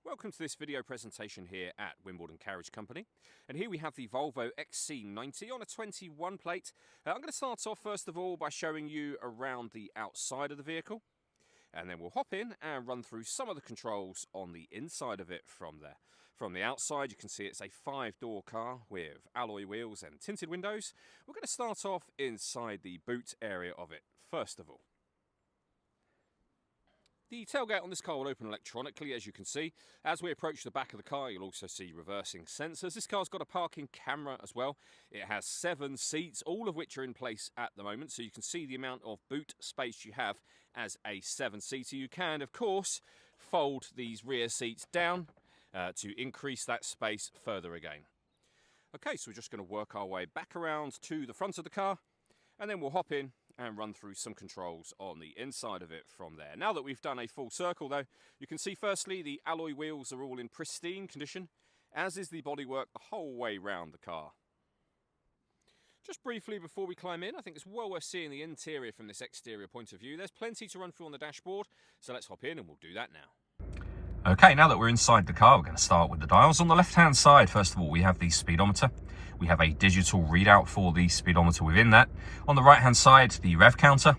Welcome to this video presentation here at Wimbledon Carriage Company, and here we have the Volvo XC90 on a 21 plate. I'm going to start off first of all by showing you around the outside of the vehicle, and then we'll hop in and run through some of the controls on the inside of it from there. From the outside you can see it's a 5-door car with alloy wheels and tinted windows. We're going to start off inside the boot area of it first of all. The tailgate on this car will open electronically, as you can see. As we approach the back of the car, you'll also see reversing sensors. This car's got a parking camera as well. It has 7 seats, all of which are in place at the moment, so you can see the amount of boot space you have as a 7-seater. You can, of course, fold these rear seats down to increase that space further again. Okay, so we're just going to work our way back around to the front of the car, and then we'll hop in and run through some controls on the inside of it from there. Now that we've done a full circle though, you can see firstly the alloy wheels are all in pristine condition, as is the bodywork the whole way round the car. Just briefly before we climb in, I think it's well worth seeing the interior from this exterior point of view. There's plenty to run through on the dashboard, so let's hop in and we'll do that now. Okay, now that we're inside the car, we're going to start with the dials. On the left-hand side, first of all, we have the speedometer. We have a digital readout for the speedometer within that. On the right-hand side, the rev counter.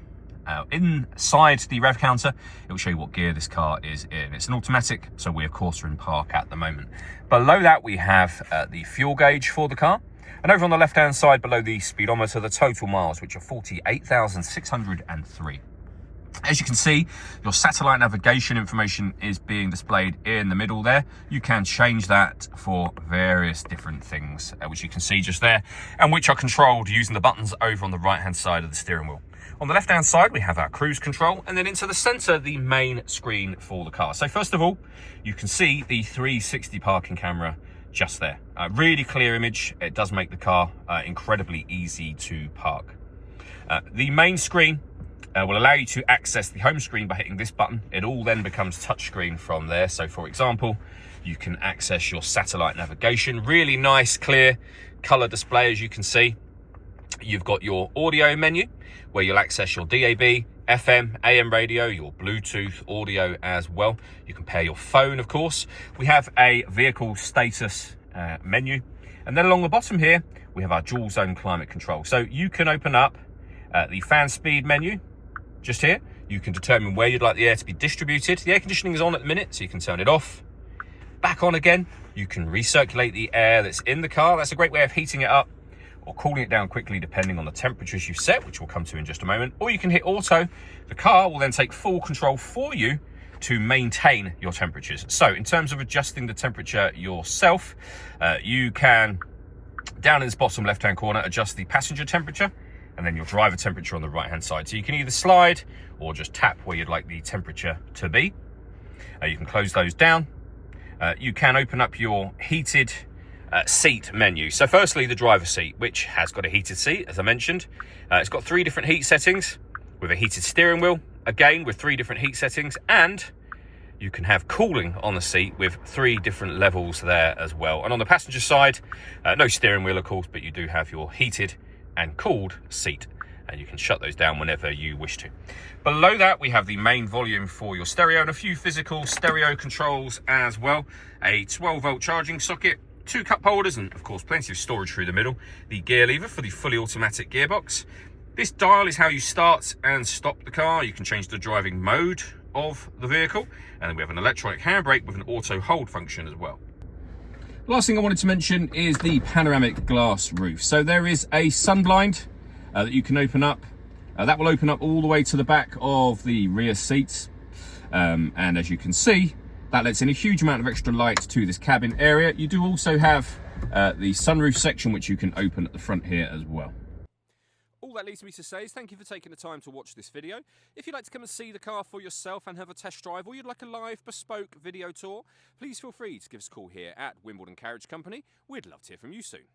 Inside the rev counter, it will show you what gear this car is in. It's an automatic, so we, of course, are in park at the moment. Below that, we have the fuel gauge for the car. And over on the left-hand side, below the speedometer, the total miles, which are 48,603. As you can see, your satellite navigation information is being displayed in the middle there. You can change that for various different things, which you can see just there, and which are controlled using the buttons over on the right-hand side of the steering wheel. On the left-hand side, we have our cruise control, and then into the center, the main screen for the car. So first of all, you can see the 360 parking camera just there. Really clear image. It does make the car incredibly easy to park. The main screen will allow you to access the home screen by hitting this button. It all then becomes touchscreen from there. So for example, you can access your satellite navigation. Really nice, clear color display, as you can see. You've got your audio menu where you'll access your DAB, FM, AM radio, your Bluetooth audio as well. You can pair your phone, of course. We have a vehicle status menu. And then along the bottom here, we have our dual zone climate control. So you can open up the fan speed menu. Just here, you can determine where you'd like the air to be distributed. The air conditioning is on at the minute, so you can turn it off. Back on again, you can recirculate the air that's in the car. That's a great way of heating it up or cooling it down quickly depending on the temperatures you've set, which we'll come to in just a moment. Or you can hit auto. The car will then take full control for you to maintain your temperatures. So in terms of adjusting the temperature yourself, you can, down in this bottom left-hand corner, adjust the passenger temperature, and then your driver temperature on the right hand side. So you can either slide or just tap where you'd like the temperature to be. You can close those down. You can open up your heated seat menu. So firstly, the driver seat, which has got a heated seat, as I mentioned. It's got 3 different heat settings with a heated steering wheel, again with 3 different heat settings, and you can have cooling on the seat with 3 different levels there as well. And on the passenger side, no steering wheel, of course, but you do have your heated and cooled seat, and you can shut those down whenever you wish to. Below that, we have the main volume for your stereo and a few physical stereo controls as well. A 12-volt charging socket, 2 cup holders, and of course plenty of storage through the middle. The gear lever for the fully automatic gearbox. This dial is how you start and stop the car. You can change the driving mode of the vehicle, and then we have an electronic handbrake with an auto hold function as well. Last thing I wanted to mention is the panoramic glass roof. So there is a sun blind that you can open up. That will open up all the way to the back of the rear seats. And as you can see, that lets in a huge amount of extra light to this cabin area. You do also have the sunroof section, which you can open at the front here as well. All that leaves me to say is thank you for taking the time to watch this video. If you'd like to come and see the car for yourself and have a test drive, or you'd like a live bespoke video tour, please feel free to give us a call here at Wimbledon Carriage Company. We'd love to hear from you soon.